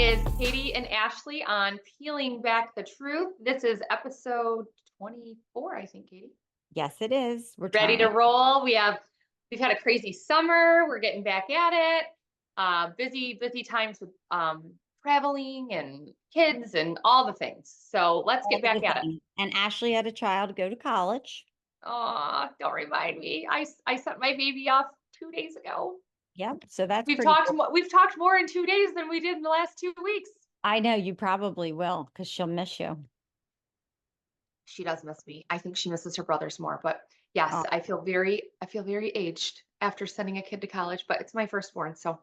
is Katie and Ashley on Peeling Back the Truth. This is episode 24, I think, Katie. Yes, it is. We're Ready to trying. roll. We've had a crazy summer. We're getting back at it. Busy times with traveling and kids and all the things. So let's All get back the at it. things. And Ashley had a child go to college. Oh, don't remind me. I sent my baby off 2 days ago. Yep. So that's We've pretty talked cool. we've talked more in 2 days than we did in the last 2 weeks. I know you probably will because she'll miss you. She does miss me. I think she misses her brothers more, but yes, Oh, I feel very aged after sending a kid to college, but it's my firstborn, so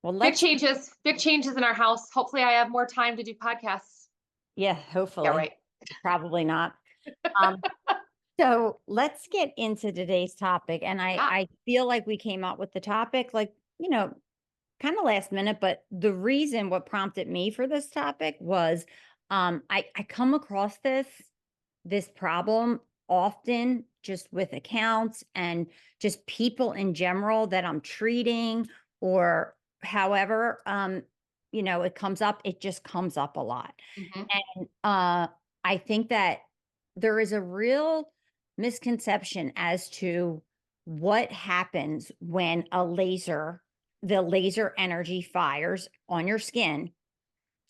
well, big changes in our house. Hopefully I have more time to do podcasts. yeah, Yeah, hopefully. right. Probably not. Um, so let's get into today's topic. And Yeah. I feel like we came up with the topic, like, kind of last minute, but the reason what prompted me for this topic was I come across this problem often just with accounts and just people in general that I'm treating or however it just comes up a lot. Mhm. And I think that there is a real misconception as to what happens when the laser energy fires on your skin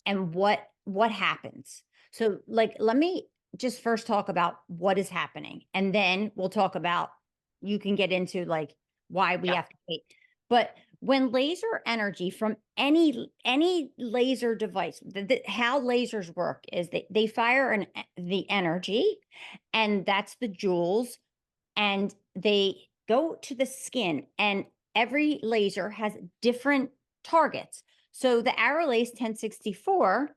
and what happens. So like let me just first talk about what is happening and then we'll talk about you can get into like why we Yeah. have to wait. But when laser energy from any laser device, how lasers work is they fire the energy, and that's the joules, and they go to the skin, and every laser has different targets. So the Arrowlace 1064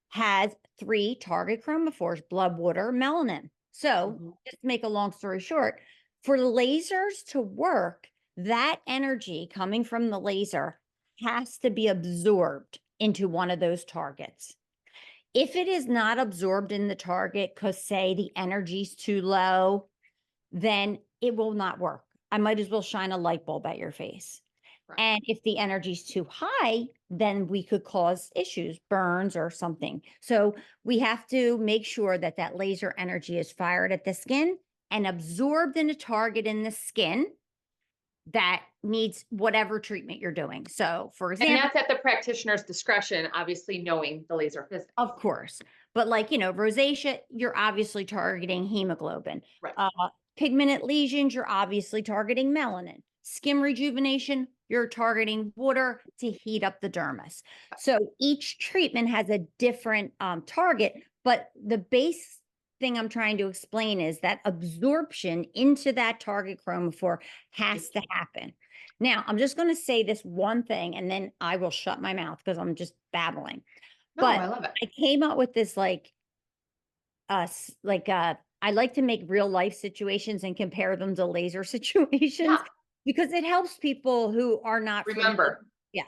has 3 target chromophores: blood, water, melanin. So Mhm. just to make a long story short, for the lasers to work, that energy coming from the laser has to be absorbed into one of those targets. If it is not absorbed in the target, because say the energy's too low, then it will not work. I might as well shine a light bulb at your face. Right. And if the energy's too high, then we could cause issues, burns or something. So we have to make sure that that laser energy is fired at the skin and absorbed in a target in the skin that needs whatever treatment you're doing. So, for And example, that's at the practitioner's discretion, obviously knowing the laser physics. of course. But like, rosacea, you're obviously targeting hemoglobin. Right. Uh, Pigmented lesions, you're obviously targeting melanin. Skin rejuvenation, you're targeting water to heat up the dermis. So each treatment has a different target, but the base thing I'm trying to explain is that absorption into that target chromophore has to happen. Now, I'm just going to say this one thing and then I will shut my mouth because I'm just babbling. No, But I love it. I came up with this I like to make real life situations and compare them to laser situations Yeah. because it helps people who are not familiar. Remember. Yeah.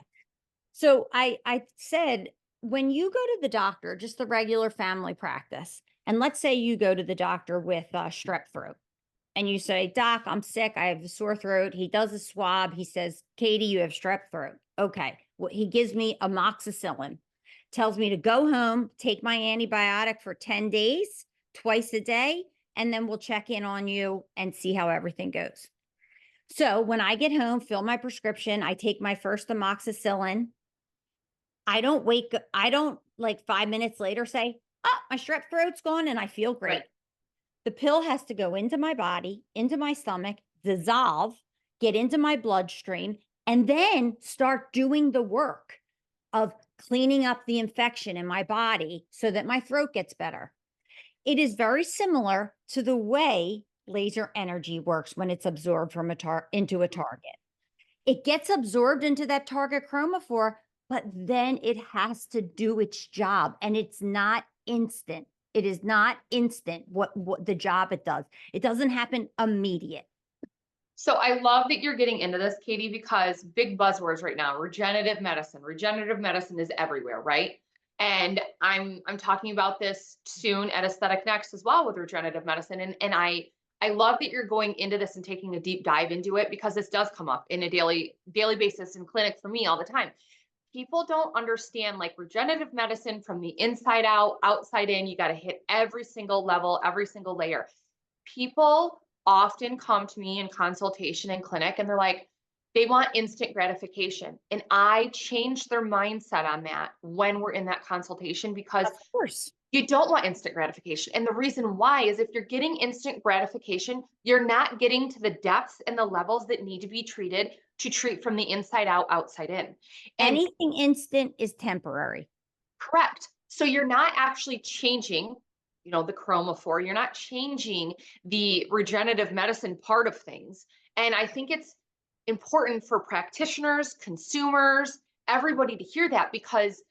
So I said, when you go to the doctor, just the regular family practice, and let's say you go to the doctor with strep throat and you say, Doc, I'm sick. I have a sore throat. He does a swab. He says, Katie, you have strep throat. Okay. Well, he gives me amoxicillin, tells me to go home, take my antibiotic for 10 days, twice a day, and then we'll check in on you and see how everything goes. So when I get home, fill my prescription, I take my first amoxicillin. I don't like 5 minutes later say, oh, my strep throat's gone and I feel great. Right. The pill has to go into my body, into my stomach, dissolve, get into my bloodstream, and then start doing the work of cleaning up the infection in my body so that my throat gets better. It is very similar to the way laser energy works when it's absorbed from into a target. It gets absorbed into that target chromophore, but then it has to do its job, and it's not instant. It is not instant what the job it does. It doesn't happen immediate. So I love that you're getting into this, Katie, because big buzzwords right now, regenerative medicine. Regenerative medicine is everywhere, right? And I'm talking about this soon at Aesthetic Next as well with regenerative medicine. And I love that you're going into this and taking a deep dive into it because this does come up in a daily basis in clinic for me all the time. people don't understand like regenerative medicine from the inside out, outside in. You got to hit every single level, every single layer. People often come to me in consultation and clinic and they're like, they want instant gratification. And I change their mindset on that when we're in that consultation because Of course. you don't want instant gratification. And the reason why is if you're getting instant gratification, you're not getting to the depths and the levels that need to be treated to treat from the inside out, outside in. And Anything instant is temporary. correct. So you're not actually changing, the chromophore, you're not changing the regenerative medicine part of things. And I think it's important for practitioners, consumers, everybody to hear that because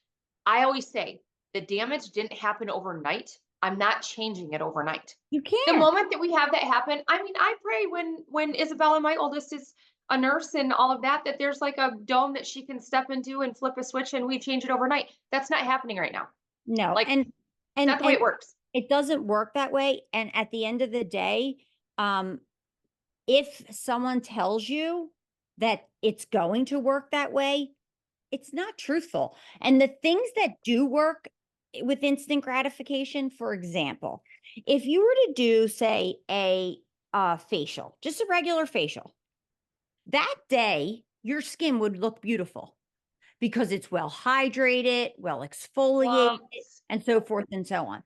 I always say the damage didn't happen overnight. I'm not changing it overnight. You The can't. moment that we have that happen, I mean, I pray when Isabella, my oldest, is a nurse and all of that, that there's like a dome that she can step into and flip a switch and we change it overnight. That's not happening right now. No. Like, And not the way and it works. it doesn't work that way. And at the end of the day, um, if someone tells you that it's going to work that way, it's not truthful. And the things that do work with instant gratification, for example, if you were to do, say, a facial, just a regular facial, that day your skin would look beautiful because it's well hydrated, well exfoliated, Plumps. and so forth and so on.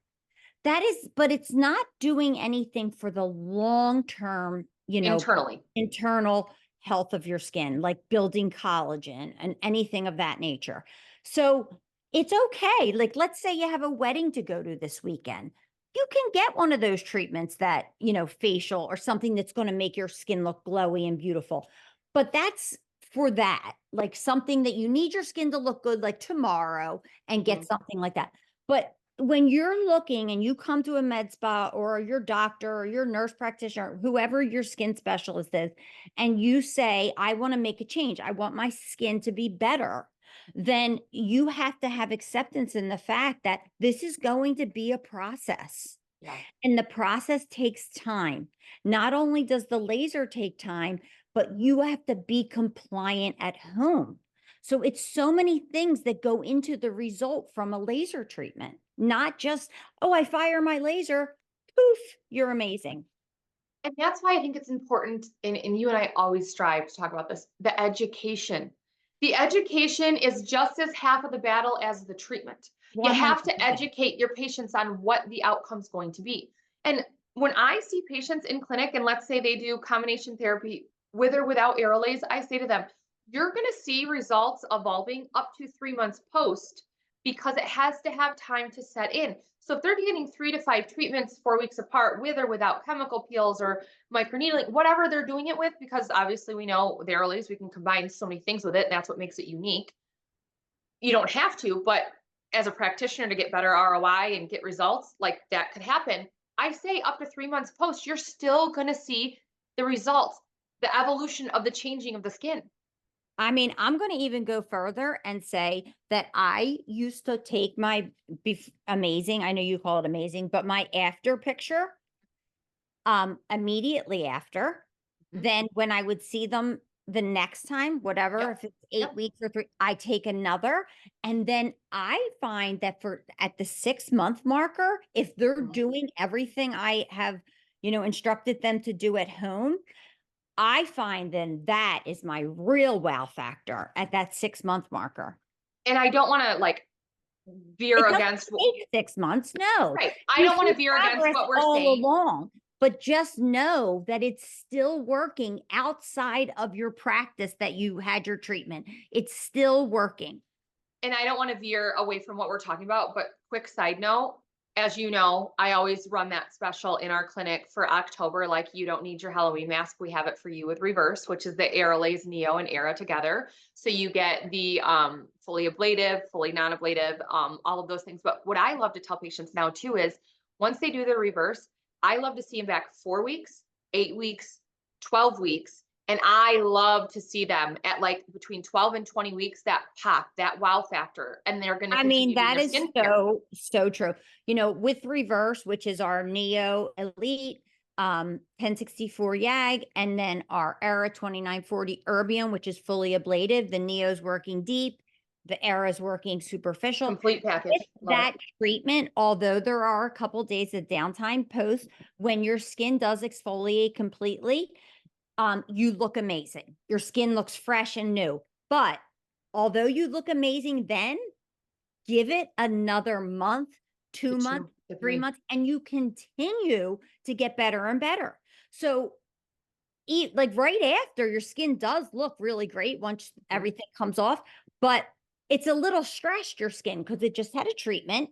That is, but it's not doing anything for the long term, Internally. internal health of your skin, like building collagen and anything of that nature. So it's okay. Like, let's say you have a wedding to go to this weekend. You can get one of those treatments that, facial or something that's going to make your skin look glowy and beautiful. But that's for that, like something that you need your skin to look good, like tomorrow, and get Mhm. something like that. But when you're looking and you come to a med spa or your doctor or your nurse practitioner, whoever your skin specialist is, and you say, I want to make a change, I want my skin to be better, then you have to have acceptance in the fact that this is going to be a process. Yeah. And the process takes time. Not only does the laser take time, but you have to be compliant at home. So it's so many things that go into the result from a laser treatment, not just, oh, I fire my laser, poof, you're amazing. And that's why I think it's important, and you and I always strive to talk about this, the education. The education is just as half of the battle as the treatment. You have to 100%. educate your patients on what the outcome's going to be. And when I see patients in clinic, and let's say they do combination therapy with or without Airolays, I say to them, you're going to see results evolving up to 3 months post because it has to have time to set in. So if they're getting 3 to 5 treatments 4 weeks apart with or without chemical peels or microneedling, whatever they're doing it with, because obviously we know the Airolays, we can combine so many things with it. And that's what makes it unique. You don't have to, but as a practitioner to get better ROI and get results, like that could happen. I say up to 3 months post, you're still going to see the results, the evolution of the changing of the skin. I mean, I'm going to even go further and say that I used to take my amazing, I know you call it amazing, but my after picture immediately after. Mhm. Then when I would see them the next time, whatever, Yep. if it's 8 Yep. weeks or 3, I take another. And then I find that for at the 6-month marker, if they're Mhm. doing everything I have, instructed them to do at home, I find then that is my real wow factor at that 6-month marker. And I don't want to like veer It doesn't against what, take 6 months, no. right. I You don't want see to veer against progress what we're all saying. along, but just know that it's still working outside of your practice that you had your treatment. It's still working. And I don't want to veer away from what we're talking about, but quick side note, as you know, I always run that special in our clinic for October. Like you don't need your Halloween mask. We have it for you with reverse, which is the Airolays Neo and Era together. So you get the fully ablative, fully non-ablative, all of those things. But what I love to tell patients now too is once they do the reverse, I love to see them back 4 weeks, 8 weeks, 12 weeks. And I love to see them at like between 12 and 20 weeks, that pop, that wow factor, and they're going to I mean, continue doing that their is skincare. so, so true. With reverse, which is our Neo Elite, 1064 YAG, and then our Era 2940 Erbium, which is fully ablative. The Neo's working deep. the era is working superficial. Complete With package. Love that it. treatment, although there are a couple days of downtime post, when your skin does exfoliate completely, you look amazing. Your skin looks fresh and new. But although you look amazing then, give it another month, The 2 months, two, the 3 three. months, and you continue to get better and better. So eat like right after, your skin does look really great once Mhm. everything comes off, but it's a little stressed, your skin, because it just had a treatment.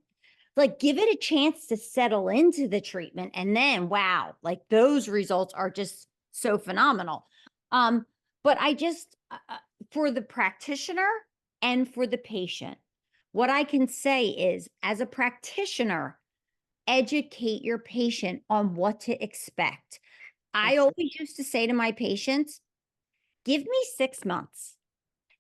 Like, give it a chance to settle into the treatment, and then wow, like those results are just so phenomenal. But I just for the practitioner and for the patient, what I can say is, as a practitioner, educate your patient on what to expect. I That's true. always used to say to my patients, give me 6 months.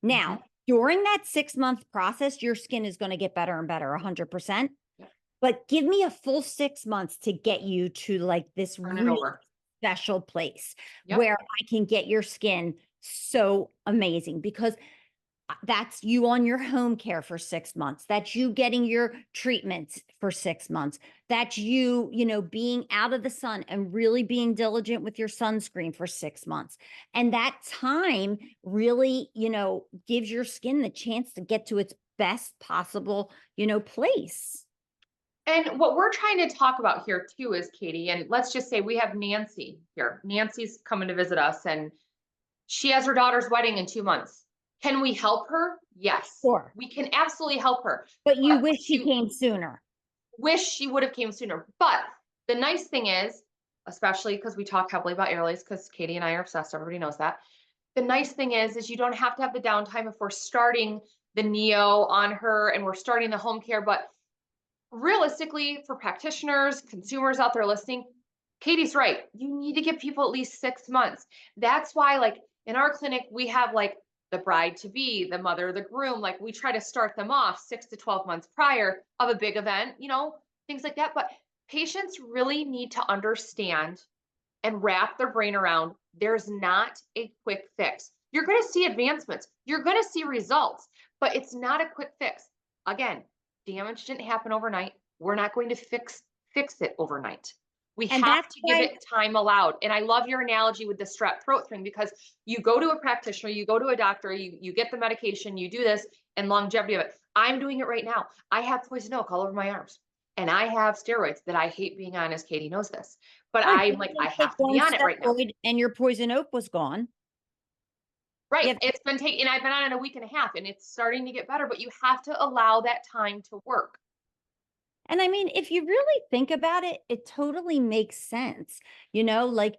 Mhm. Now, during that 6 month process, your skin is going to get better and better 100%. Yep. But give me a full 6 months to get you to like this Turn it really over. special place Yep. where I can get your skin so amazing, because that's you on your home care for 6 months. That's you getting your treatments for 6 months. That's you, being out of the sun and really being diligent with your sunscreen for 6 months. And that time really, gives your skin the chance to get to its best possible, place. And what we're trying to talk about here too is Katie, and let's just say we have Nancy here. Nancy's coming to visit us and she has her daughter's wedding in 2 months. Can we help her? Yes, Sure. we can absolutely help her. But you But wish he to came sooner. wish she would have came sooner. But the nice thing is, especially because we talk heavily about airlays, because Katie and I are obsessed, everybody knows that. The nice thing is you don't have to have the downtime if we're starting the Neo on her and we're starting the home care. But realistically, for practitioners, consumers out there listening, Katie's right. You need to give people at least 6 months. That's why, like in our clinic, we have like the bride to be, the mother, the groom. Like we try to start them off 6 to 12 months prior of a big event, things like that. But patients really need to understand and wrap their brain around there's not a quick fix. You're going to see advancements, you're going to see results, but it's not a quick fix. Again, damage didn't happen overnight. We're not going to fix it overnight. We And have that's to give why, it time allowed. And I love your analogy with the strep throat thing, because you go to a practitioner, you go to a doctor, you get the medication, you do this, and longevity of it. I'm doing it right now. I have poison oak all over my arms, and I have steroids that I hate being on, as Katie knows this. But right, I'm you like, I can take have to be one on it right now. steroid and your poison oak was gone. Right. Yeah. It's been taking, I've been on it a week and a half and it's starting to get better, but you have to allow that time to work. And I mean, if you really think about it, it totally makes sense. Like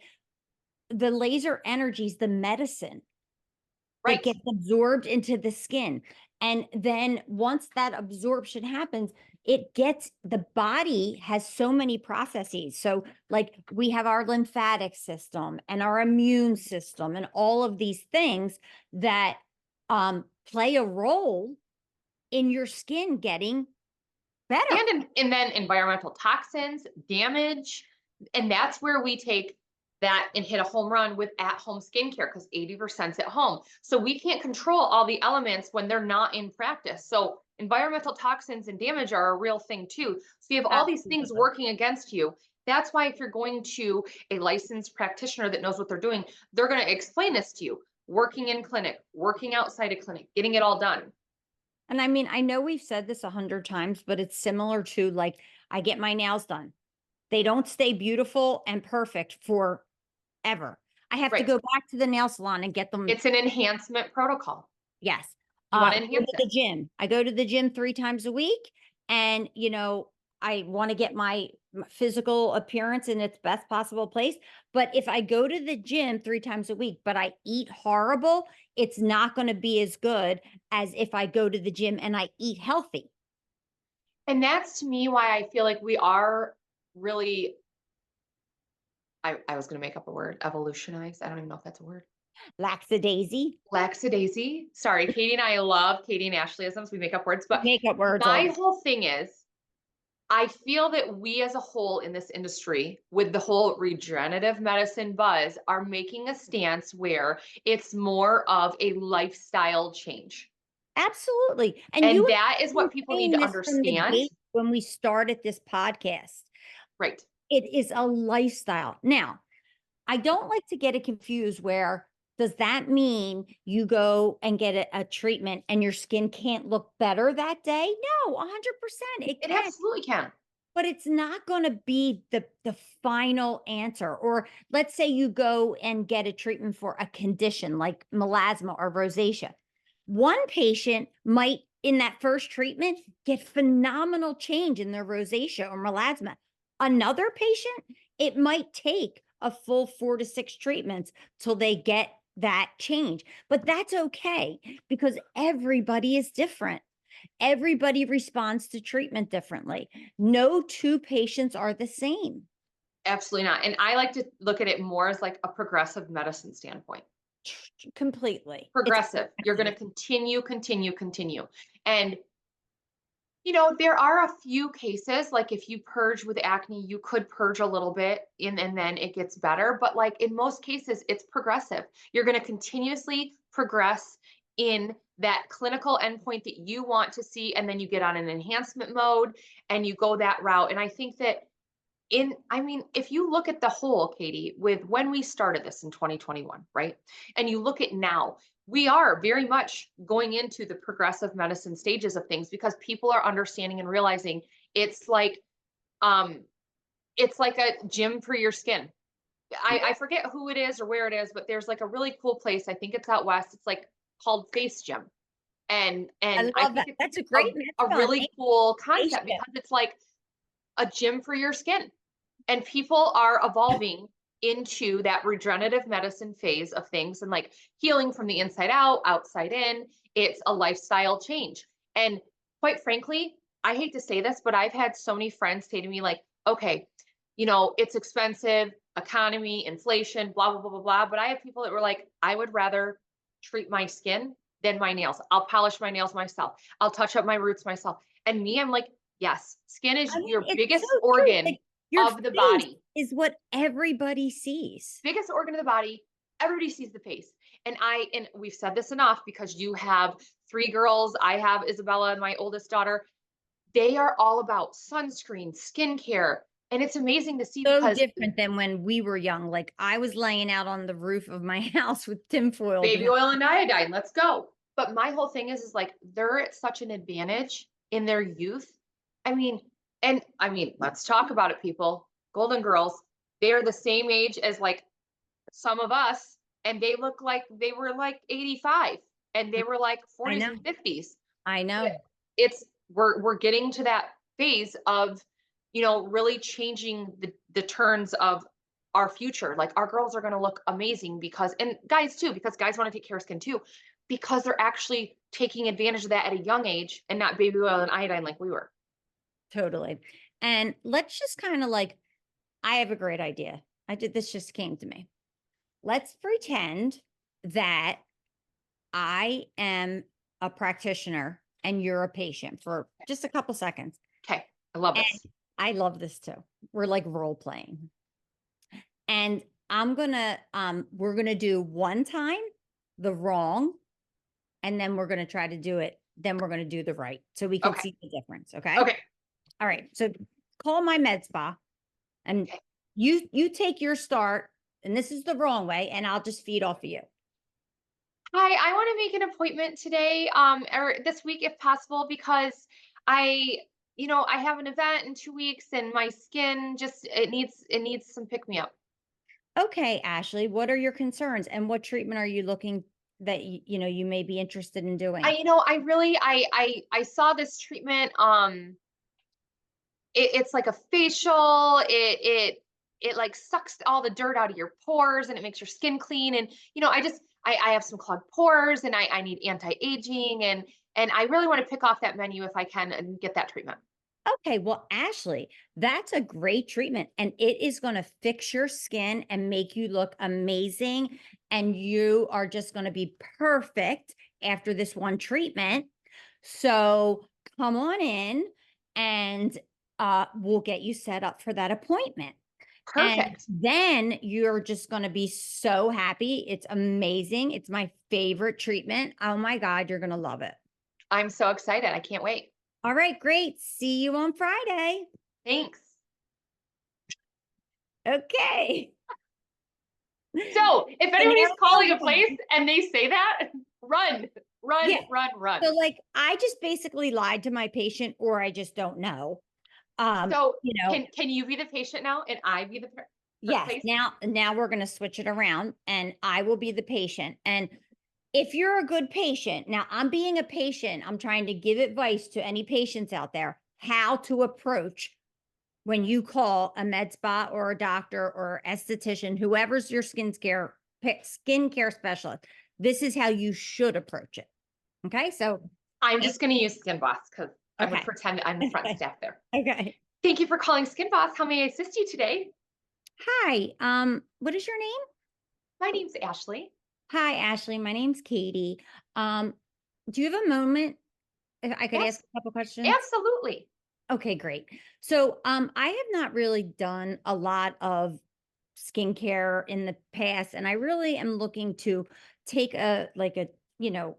the laser energies, the medicine that Right. gets absorbed into the skin. And then once that absorption happens, the body has so many processes. So, like, we have our lymphatic system and our immune system and all of these things that play a role in your skin getting better. And then environmental toxins, damage. And that's where we take that and hit a home run with at-home skincare, because 80%'s at home. So we can't control all the elements when they're not in practice. So environmental toxins and damage are a real thing too. So you have all these things Absolutely. working against you. That's why if you're going to a licensed practitioner that knows what they're doing, they're going to explain this to you. Working in clinic, working outside of clinic, getting it all done. And I mean, I know we've said this 100 times, but it's similar to like I get my nails done. They don't stay beautiful and perfect forever. I have to Right. go back to the nail salon and get them. It's an enhancement protocol. Yes. You want to Go enhance to it. the gym. I go to the gym 3 times a week, and I want to get my physical appearance in its best possible place. But if I go to the gym 3 times a week, but I eat horrible, it's not going to be as good as if I go to the gym and I eat healthy. And that's to me why I feel like we are really, I was going to make up a word, evolutionized. I don't even know if that's a word. Laxadaisy. Laxadaisy. Sorry, Katie and I love Katie and Ashleyisms. We make up words, We but make up words all my the whole thing is I feel that we as a whole in this industry, with the whole regenerative medicine buzz, are making a stance where it's more of a lifestyle change. Absolutely. And you And and that is I were what people need saying to this from the understand. gate when we started this podcast. Right. It is a lifestyle. Now, I don't like to get it confused where does that mean you go and get a treatment and your skin can't look better that day? No, 100% it It can, absolutely can. but it's not going to be the final answer. Or let's say you go and get a treatment for a condition like melasma or rosacea. One patient might in that first treatment get phenomenal change in their rosacea or melasma. Another patient, it might take a full 4 to 6 treatments till they get that change. But that's okay because everybody is different. Everybody responds to treatment differently. No two patients are the same. Absolutely not. And I like to look at it more as like a progressive medicine standpoint. Completely. It's Progressive. You're going to progressive. continue, continue, continue. And there are a few cases, like if you purge with acne, you could purge a little bit and then it gets better. But like in most cases, it's progressive. You're going to continuously progress in that clinical endpoint that you want to see. And then you get on an enhancement mode and you go that route. And I think that if you look at the whole, Katie, with when we started this in 2021, right? And you look at now, we are very much going into the progressive medicine stages of things because people are understanding and realizing it's like um it's like a gym for your skin. I forget who it is or where it is, but there's like a really cool place. I think it's out west. It's like called Face Gym. And I I love think that. it's That's a a, great a mascot name, really cool concept spaceship. because it's like a gym for your skin. And people are evolving into that regenerative medicine phase of things and like healing from the inside out, outside in. It's a lifestyle change. And quite frankly, I hate to say this, but I've had so many friends say to me, like, okay, it's expensive, economy, inflation, blah, blah, blah, blah, blah. But I have people that were like, I would rather treat my skin than my nails. I'll polish my nails myself. I'll touch up my roots myself. And me, I'm like, yes, skin is I mean, your it's so biggest true. organ Like your of the face body. is what everybody sees. Biggest organ of the body. Everybody sees the face. And we've said this enough because you have 3 girls. I have Isabella and my oldest daughter. They are all about sunscreen, skincare. And it's amazing to see So because different than when we were young. Like I was laying out on the roof of my house with tinfoil. baby oil and iodine, let's go. But my whole thing is like they're at such an advantage in their youth. Let's talk about it, people. Golden Girls, they are the same age as like some of us, and they look like they were like 85 and they were like I 40s know. and 50s. I But know. it's we're getting to that phase of really changing the turns of our future. Like our girls are going to look amazing because, and guys too, because guys want to take care of skin too, because they're actually taking advantage of that at a young age and not baby oil and iodine like we were. Totally. And let's just kind of like, I have a great idea. This just came to me. Let's pretend that I am a practitioner and you're a patient for just a couple seconds. Okay, I love And this. I love this too. We're like role playing. And we're gonna do one time the wrong, and then we're gonna try to do it. Then we're gonna do the right, so we can Okay, see the difference. Okay. okay, All right. So call my med spa, and okay. you take your start, and this is the wrong way, and I'll just feed off of you. Hi, I want to make an appointment today, or this week if possible, because I have an event in 2 weeks and my skin just it needs some pick me up. Okay, Ashley, what are your concerns, and what treatment are you looking that you may be interested in doing? I really I saw this treatment. It's like a facial. It like sucks all the dirt out of your pores and it makes your skin clean. And I have some clogged pores and I need anti-aging and I really want to pick off that menu if I can and get that treatment. Okay, well, Ashley, that's a great treatment and it is going to fix your skin and make you look amazing. And you are just going to be perfect after this one treatment. So come on in and we'll get you set up for that appointment. And Perfect. then you're just going to be so happy. It's amazing. It's my favorite treatment. Oh my God, you're going to love it. I'm so excited. I can't wait. All right, great. See you on Friday. Thanks. Okay. So if So now anybody's calling a we'll place and they say that, run, run, yeah. run, So, run. like, I just basically lied to my patient or I just don't know. So You know, can you be the patient now and I be the yes, place? now we're gonna switch it around and I will be the patient. And if you're a good patient, now I'm being a patient, I'm trying to give advice to any patients out there how to approach when you call a med spa or a doctor or esthetician, whoever's your skincare specialist. This is how you should approach it. Okay, so I'm eh, just going to use Skin Boss because I would okay, pretend I'm the front okay, staff there. okay. Thank you for calling Skin Boss. How may I assist you today? Hi, what is your name? My name's Ashley. Hi, Ashley. My name's Katie. Um, do you have a moment if I could ask Abs- a couple questions? Absolutely. Okay, great. So, I have not really done a lot of skincare in the past, and I really am looking to take you know,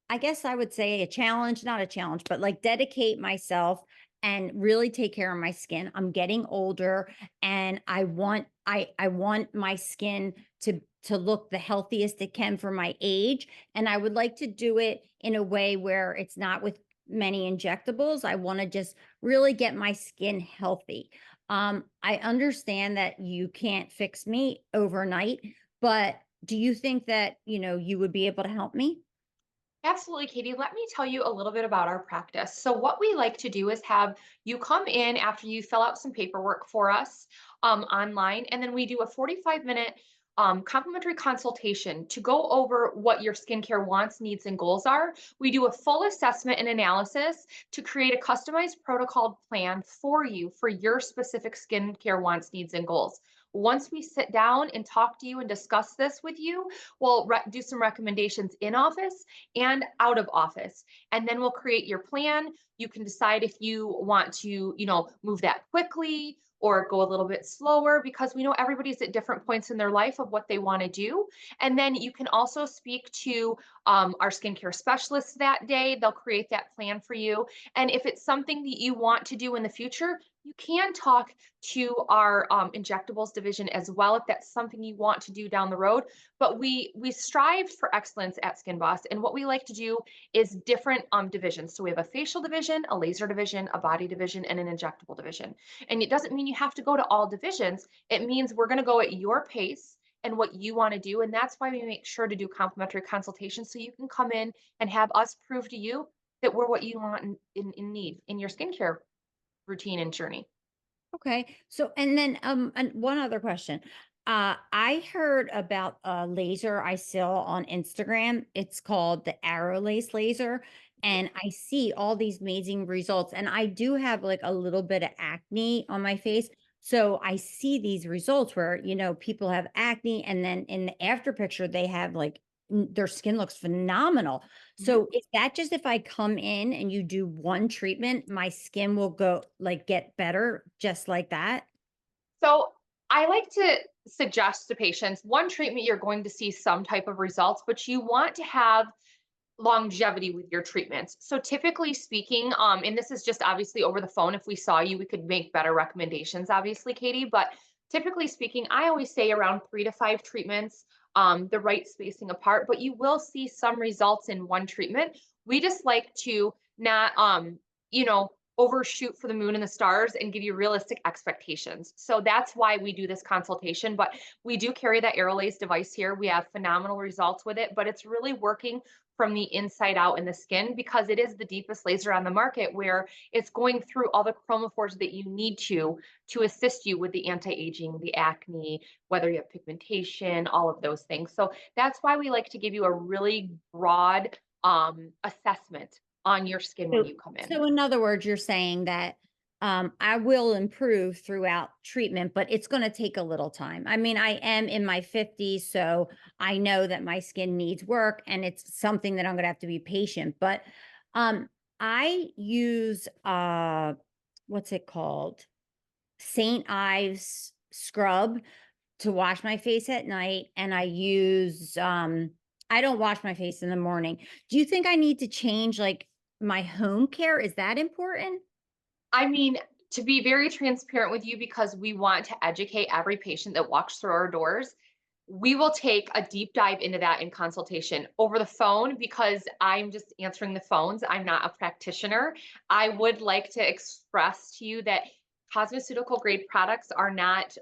I guess I would say a challenge, not a challenge, but like dedicate myself and really take care of my skin. I'm getting older and I want my skin to look the healthiest it can for my age, and I would like to do it in a way where it's not with many injectables. I want to just really get my skin healthy. I understand that you can't fix me overnight, but do you think that, you would be able to help me? Absolutely, Katie. Let me tell you a little bit about our practice. So, what we like to do is have you come in after you fill out some paperwork for us online, and then we do a 45-minute complimentary consultation to go over what your skincare wants, needs, and goals are. We do a full assessment and analysis to create a customized protocol plan for you for your specific skincare wants, needs, and goals. Once we sit down and talk to you and discuss this with you, we'll do some recommendations in office and out of office. And then we'll create your plan. You can decide if you want to, move that quickly or go a little bit slower because we know everybody's at different points in their life of what they want to do. And then you can also speak to our skincare specialists that day. They'll create that plan for you. And if it's something that you want to do in the future, you can talk to our injectables division as well if that's something you want to do down the road. But we strive for excellence at Skin Boss, and what we like to do is different divisions. So we have a facial division, a laser division, a body division, and an injectable division. And it doesn't mean you have to go to all divisions. It means we're going to go at your pace and what you want to do, and that's why we make sure to do complimentary consultations so you can come in and have us prove to you that we're what you want in need in your skincare routine and journey. Okay. So, and then, and one other question. I heard about a laser I saw on Instagram. It's called the Arrow laser. And I see all these amazing results. And I do have like a little bit of acne on my face. So I see these results where, people have acne and then in the after picture, they have like their skin looks phenomenal. Mhm. So is that just if I come in and you do one treatment, my skin will go like get better just like that? So I like to suggest to patients one treatment you're going to see some type of results, but you want to have longevity with your treatments. So typically speaking, and this is just obviously over the phone. If we saw you, we could make better recommendations, obviously, Katie. But typically speaking, I always say around 3 to 5 treatments, the right spacing apart. But you will see some results in one treatment. We just like to not, you know, overshoot for the moon and the stars and give you realistic expectations. So that's why we do this consultation. But we do carry that Aerolase device here. We have phenomenal results with it, but it's really working from the inside out in the skin because it is the deepest laser on the market where it's going through all the chromophores that you need to assist you with the anti-aging, the acne, whether you have pigmentation, all of those things. So that's why we like to give you a really broad assessment on your skin when So, you come in. so in other words, you're saying that I will improve throughout treatment, but it's going to take a little time. I mean, I am in my 50s, so I know that my skin needs work and it's something that I'm going to have to be patient. But I use what's it called? St. Ives scrub to wash my face at night, and I use I don't wash my face in the morning. Do you think I need to change like my home care? Is that important? I mean, to be very transparent with you, because we want to educate every patient that walks through our doors, we will take a deep dive into that in consultation over the phone because I'm just answering the phones. I'm not a practitioner. I would like to express to you that cosmeceutical grade products are not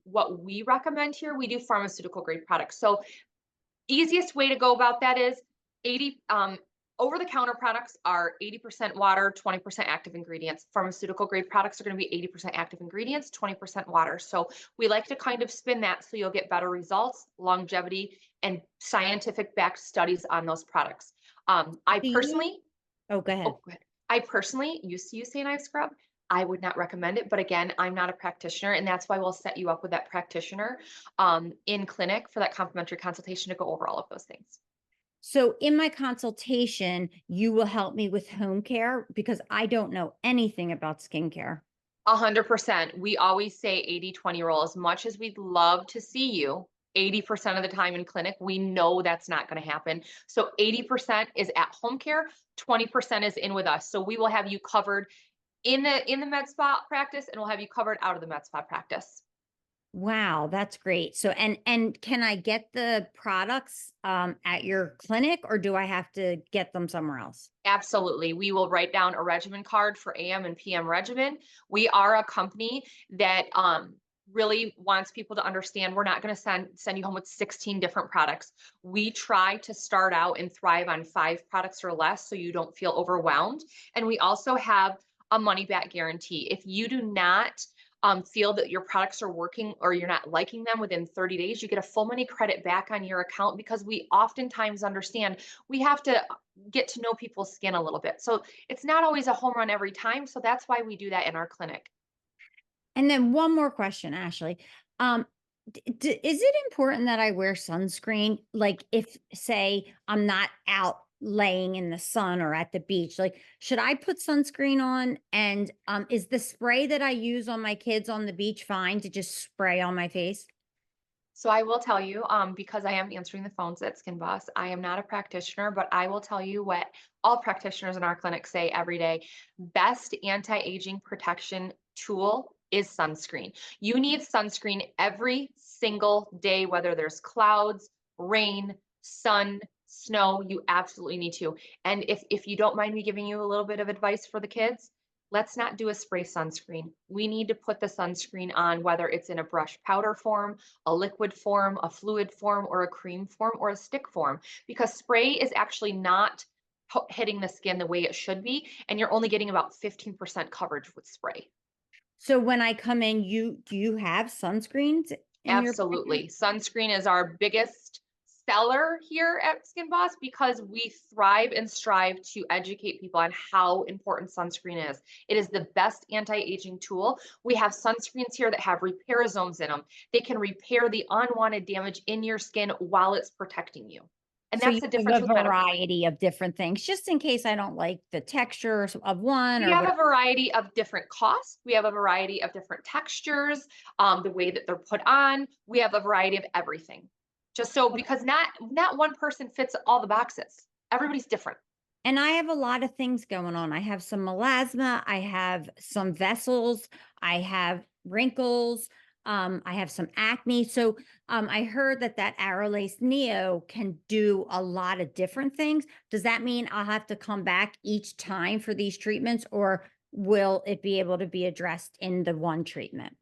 what we recommend here. We do pharmaceutical grade products. So easiest way to go about that is 80 over the counter products are 80% water, 20% active ingredients. Pharmaceutical grade products are going to be 80% active ingredients, 20% water. So we like to kind of spin that so you'll get better results, longevity, and scientific backed studies on those products. I Do you? personally, Oh, go oh, ahead. go ahead. I personally used to use St. Ives scrub. I would not recommend it, but again, I'm not a practitioner, and that's why we'll set you up with that practitioner in clinic for that complimentary consultation to go over all of those things. So in my consultation, you will help me with home care because I don't know anything about skincare. 100%. We always say 80-20 rule. As much as we'd love to see you 80% of the time in clinic, we know that's not going to happen. So 80% is at home care, 20% is in with us. So we will have you covered in the med spa practice, and we'll have you covered out of the med spa practice. Wow, that's great. So and can I get the products at your clinic or do I have to get them somewhere else? Absolutely. We will write down a regimen card for AM and PM regimen. We are a company that really wants people to understand we're not going to send you home with 16 different products. We try to start out and thrive on 5 products or less so you don't feel overwhelmed. And we also have a money back guarantee. If you do not feel that your products are working or you're not liking them within 30 days, you get a full money credit back on your account because we oftentimes understand we have to get to know people's skin a little bit. So it's not always a home run every time. So that's why we do that in our clinic. And then one more question, Ashley. Um, is it important that I wear sunscreen? Like if, say, I'm not out laying in the sun or at the beach, like should I put sunscreen on? And is the spray that I use on my kids on the beach fine to just spray on my face? So I will tell you, because I am answering the phones at Skin Boss, I am not a practitioner, but I will tell you what all practitioners in our clinic say every day. Best anti-aging protection tool is sunscreen. You need sunscreen every single day, whether there's clouds, rain, sun, snow, you absolutely need to. And if you don't mind me giving you a little bit of advice for the kids, let's not do a spray sunscreen. We need to put the sunscreen on, whether it's in a brush powder form, a liquid form, a fluid form, or a cream form, or a stick form, because spray is actually not hitting the skin the way it should be. And you're only getting about 15% coverage with spray. So when I come in, do you have sunscreens in your practice? Absolutely. Sunscreen is our biggest seller here at Skin Boss because we thrive and strive to educate people on how important sunscreen is. It is the best anti-aging tool. We have sunscreens here that have repair zones in them. They can repair the unwanted damage in your skin while it's protecting you. And So that's you the have difference a with medical. variety of different things, just in case I don't like the texture of one We or have a whatever. variety of different costs. We have a variety of different textures, the way that they're put on. We have a variety of everything. Just so because not one person fits all the boxes. Everybody's different. And I have a lot of things going on. I have some melasma, I have some vessels, I have wrinkles, I have some acne. So I heard that Arolace Neo can do a lot of different things. Does that mean I'll have to come back each time for these treatments, or will it be able to be addressed in the one treatment?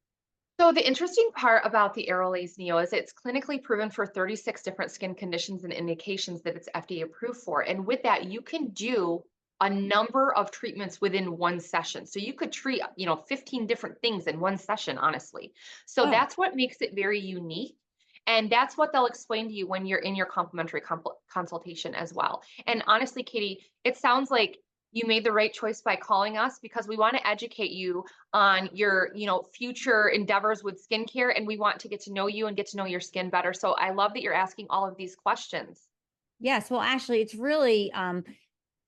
So the interesting part about the Aerolase Neo is it's clinically proven for 36 different skin conditions and indications that it's FDA approved for. And with that, you can do a number of treatments within one session. So you could treat, 15 different things in one session, honestly. So Oh. that's what makes it very unique. And that's what they'll explain to you when you're in your complimentary consultation as well. And honestly, Katie, it sounds like you made the right choice by calling us because we want to educate you on your, future endeavors with skincare, and we want to get to know you and get to know your skin better. So I love that you're asking all of these questions. Yes, well, actually, it's really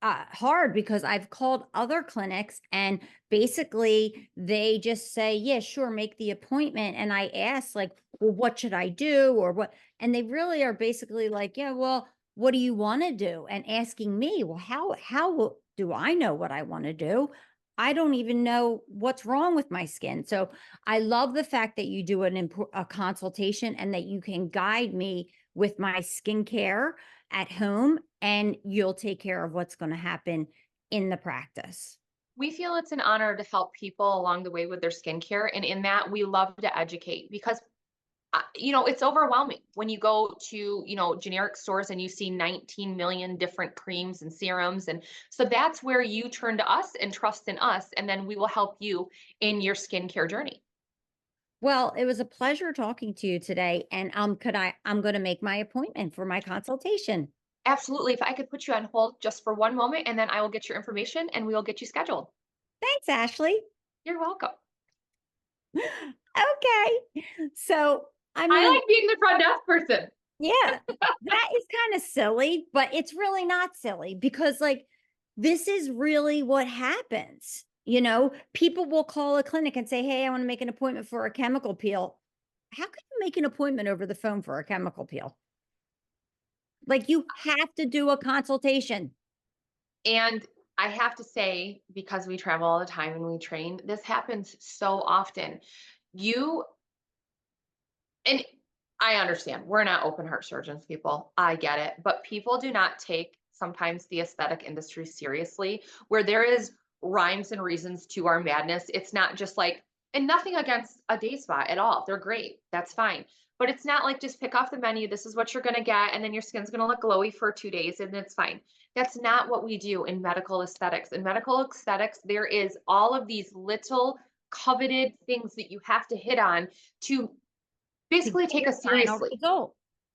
hard because I've called other clinics and basically they just say, yeah, sure, make the appointment. And I ask, like, well, what should I do or what? And they really are basically like, yeah, well, what do you want to do? And asking me, well, do I know what I want to do? I don't even know what's wrong with my skin. So I love the fact that you do a consultation and that you can guide me with my skincare at home, and you'll take care of what's going to happen in the practice. We feel it's an honor to help people along the way with their skincare. And in that, we love to educate because it's overwhelming when you go to, generic stores and you see 19 million different creams and serums. And so that's where you turn to us and trust in us. And then we will help you in your skincare journey. Well, it was a pleasure talking to you today. And I'm going to make my appointment for my consultation. Absolutely. If I could put you on hold just for one moment, and then I will get your information and we will get you scheduled. Thanks, Ashley. You're welcome. Okay. So, I I mean, like being the front desk person. yeah, that is kind of silly, but it's really not silly because, like, this is really what happens. People will call a clinic and say, hey, I want to make an appointment for a chemical peel. How can you make an appointment over the phone for a chemical peel? Like, you have to do a consultation. And I have to say, because we travel all the time and we train, this happens so often. You and I understand we're not open heart surgeons, people. I get it. But people do not take sometimes the aesthetic industry seriously, where there is rhymes and reasons to our madness. It's not just like, and nothing against a day spa at all. They're great. That's fine. But it's not like just pick off the menu. This is what you're going to get. And then your skin's going to look glowy for 2 days and it's fine. That's not what we do in medical aesthetics. In medical aesthetics, there is all of these little coveted things that you have to hit on to To basically get take your us final seriously. result.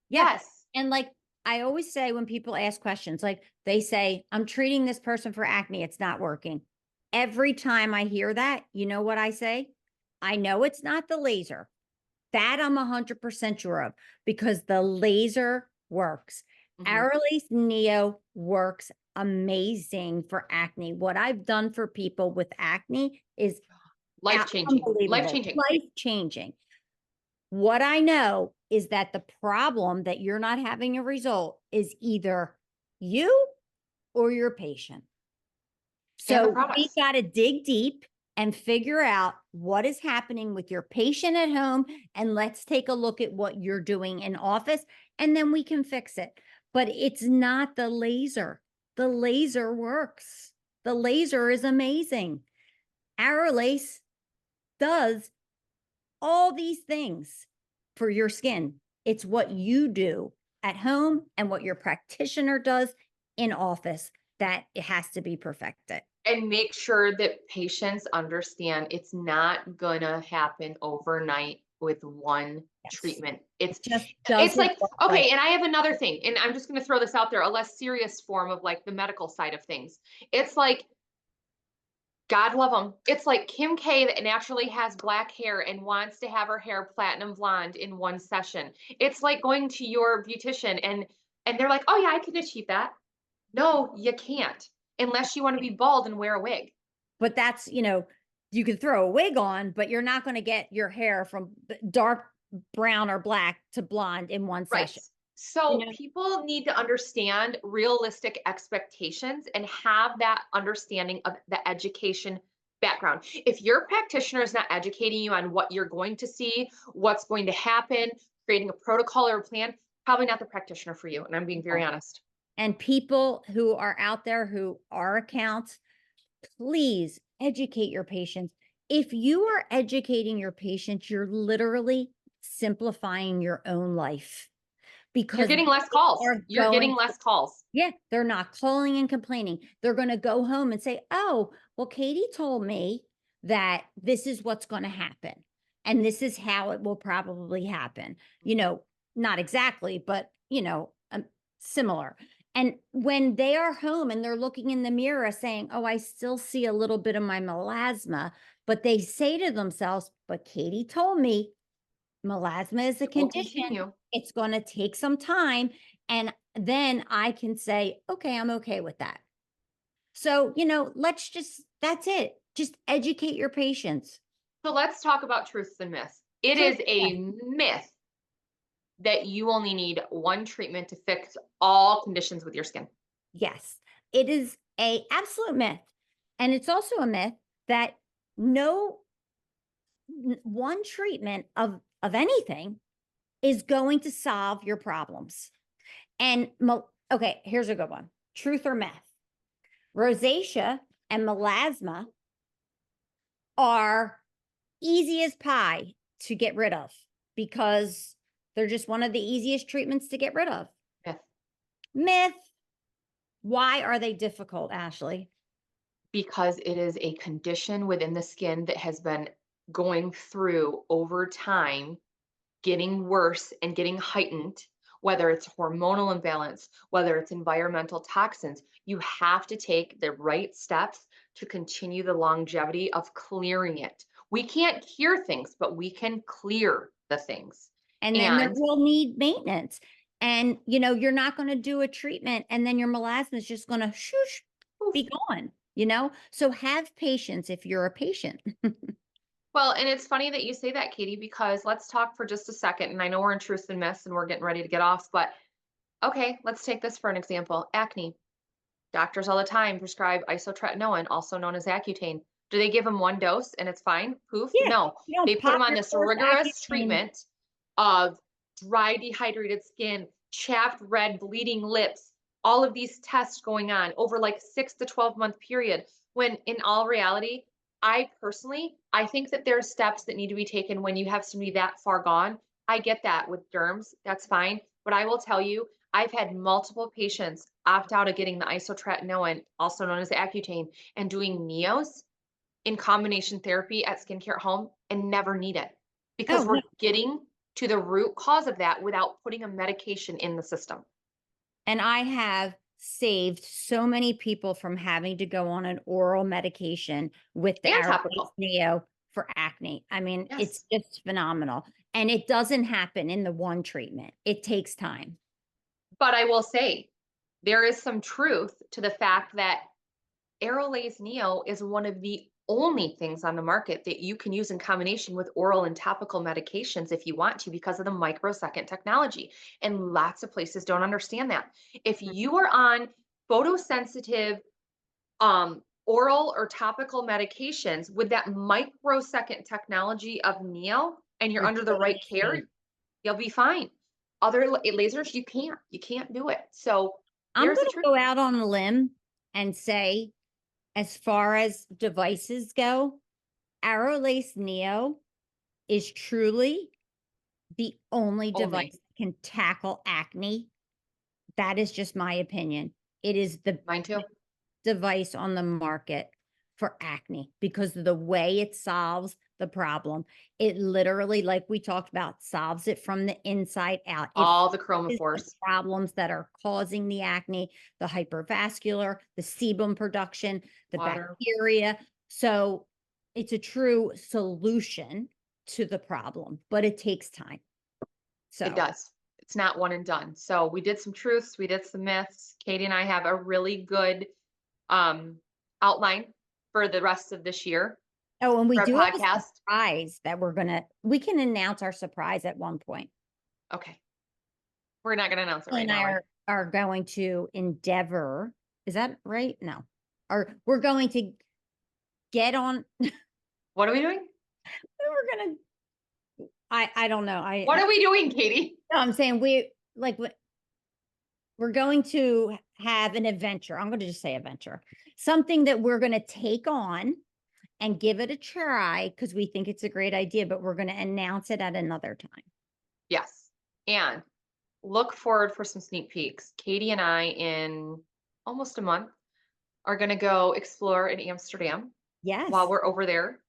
Yeah. Yes. And like I always say when people ask questions, like they say, I'm treating this person for acne, it's not working. Every time I hear that, you know what I say? I know it's not the laser. That I'm 100% sure of because the laser works. Mhm. Aerolase Neo works amazing for acne. What I've done for people with acne is Life changing. Life unbelievable, changing. life changing. What I know is that the problem that you're not having a result is either you or your patient. And the So we products. got to dig deep and figure out what is happening with your patient at home. And let's take a look at what you're doing in office, and then we can fix it. But it's not the laser. The laser works. The laser is amazing. Arolace does all these things for your skin. It's what you do at home and what your practitioner does in office that it has to be perfected. And make sure that patients understand it's not gonna happen overnight with one Yes. treatment. It It's just it's doesn't like, work like okay, and I have another thing, and I'm just gonna throw this out there, a less serious form of like the medical side of things. It's like, God love them. It's like Kim K that naturally has black hair and wants to have her hair platinum blonde in one session. It's like going to your beautician and they're like, "Oh yeah, I can achieve that." No, you can't unless you want to be bald and wear a wig. but that's, you can throw a wig on, but you're not going to get your hair from dark brown or black to blonde in one Right. session. You So know, people need to understand realistic expectations and have that understanding of the education background. If your practitioner is not educating you on what you're going to see, what's going to happen, creating a protocol or a plan, probably not the practitioner for you. And I'm being very honest. and people who are out there who are accounts, please educate your patients. If you are educating your patients, you're literally simplifying your own life You're because getting less they calls. are You're going getting less calls. yeah, they're not calling and complaining. They're going to go home and say, oh, well, Katie told me that this is what's going to happen. And this is how it will probably happen. Mhm. Not exactly, but, similar. And when they are home and they're looking in the mirror saying, oh, I still see a little bit of my melasma, but they say to themselves, but Katie told me melasma is a It will condition. continue. It's going to take some time. And then I can say, okay, I'm okay with that. So, that's it. Just educate your patients. So let's talk about truths and myths. It True. is a myth that you only need one treatment to fix all conditions with your skin. Yes, it is a absolute myth. And it's also a myth that no one treatment of anything is going to solve your problems. And okay, here's a good one. Truth or myth? Rosacea and melasma are easy as pie to get rid of because they're just one of the easiest treatments to get rid of. Myth. Myth. Why are they difficult, Ashley? Because it is a condition within the skin that has been going through over time, getting worse and getting heightened, whether it's hormonal imbalance, whether it's environmental toxins. You have to take the right steps to continue the longevity of clearing it. We can't cure things, but we can clear the things. And then there And will need maintenance. And you're not going to do a treatment and then your melasma is just going to shoosh, poof. be gone. So have patience if you're a patient. Well, and it's funny that you say that, Katie, because let's talk for just a second. And I know we're in truth and myths and we're getting ready to get off, but okay, let's take this for an example. Acne. Doctors all the time prescribe isotretinoin, also known as Accutane. Do they give them one dose and it's fine? Poof. Yeah, No, you don't they put them pop on your this first rigorous Accutane. treatment of dry, dehydrated skin, chapped, red, bleeding lips, all of these tests going on over like 6 to 12 month period. When in all reality, I think that there's steps that need to be taken when you have somebody that far gone. I get that with derms, that's fine. But I will tell you, I've had multiple patients opt out of getting the isotretinoin, also known as Accutane, and doing neos in combination therapy at skincare at home and never need it Oh, because no. we're getting to the root cause of that without putting a medication in the system. And I have saved so many people from having to go on an oral medication with the And Aromatase topical. Neo for acne. I mean, it's Yes. just phenomenal. And it doesn't happen in the one treatment. It takes time. But I will say there is some truth to the fact that Aerolase Neo is one of the only things on the market that you can use in combination with oral and topical medications if you want to because of the microsecond technology. And lots of places don't understand that. If you are on photosensitive oral or topical medications with that microsecond technology of Neo and you're You're under the right totally care, safe. you'll be fine. Other lasers, you can't do it. So I'm there's going the to truth. go out on a limb and say, as far as devices go, Aerolase Neo is truly the only device Only that can tackle acne. That is just my opinion. It is the mine too. device on the market for acne because of the way it solves the problem. It literally, like we talked about, solves it from the inside out. It All the fixes the chromophores. problems that are causing the acne, the hypervascular, the sebum production, the Water. bacteria. So it's a true solution to the problem, but it takes time. It So does. It's not one and done. So we did some truths, we did some myths. Katie and I have a really good um outline for the rest of this year oh, and we for our do have a podcast. surprise that we can announce our surprise at one point. Okay. We're not gonna announce it Ashley right and I now, right? are going to endeavor. Is that right? No. Or we're going to get on. What are we doing? We're gonna. I don't know. What are we doing, Katie? No, I'm saying we're going to have an adventure. I'm going to just say adventure. Something that we're going to take on and give it a try because we think it's a great idea, but we're going to announce it at another time. Yes. And look forward for some sneak peeks. Katie and I, in almost a month, are going to go explore in Amsterdam while Yes. we're over there.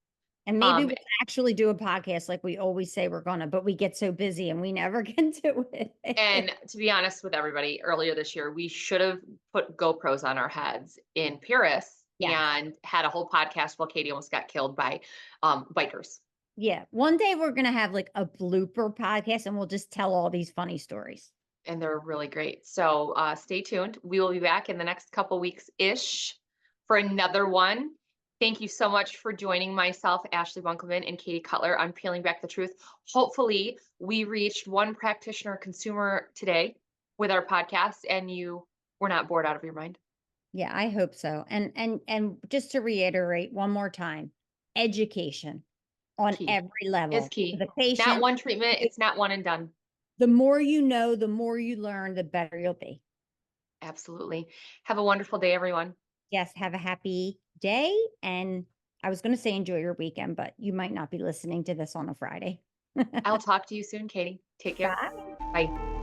And maybe Um, we'll actually do a podcast like we always say we're gonna, but we get so busy and we never can do it. and to be honest with everybody, earlier this year, we should have put GoPros on our heads in Paris Yes. and had a whole podcast while Katie almost got killed by bikers. Yeah. One day we're gonna have like a blooper podcast and we'll just tell all these funny stories. And they're really great. So stay tuned. We will be back in the next couple weeks ish for another one. Thank you so much for joining myself, Ashley Bunkelman, and Katie Cutler on Peeling Back the Truth. Hopefully, we reached one practitioner consumer today with our podcast, and you were not bored out of your mind. Yeah, I hope so. And just to reiterate one more time, education on Key every is level for key. the Not patient. one treatment, it's not one and done. The more you know, the more you learn, the better you'll be. Absolutely. Have a wonderful day, everyone. Yes, have a happy day. And I was going to say enjoy your weekend, but you might not be listening to this on a Friday. I'll talk to you soon, Katie. Take care. Bye. Bye.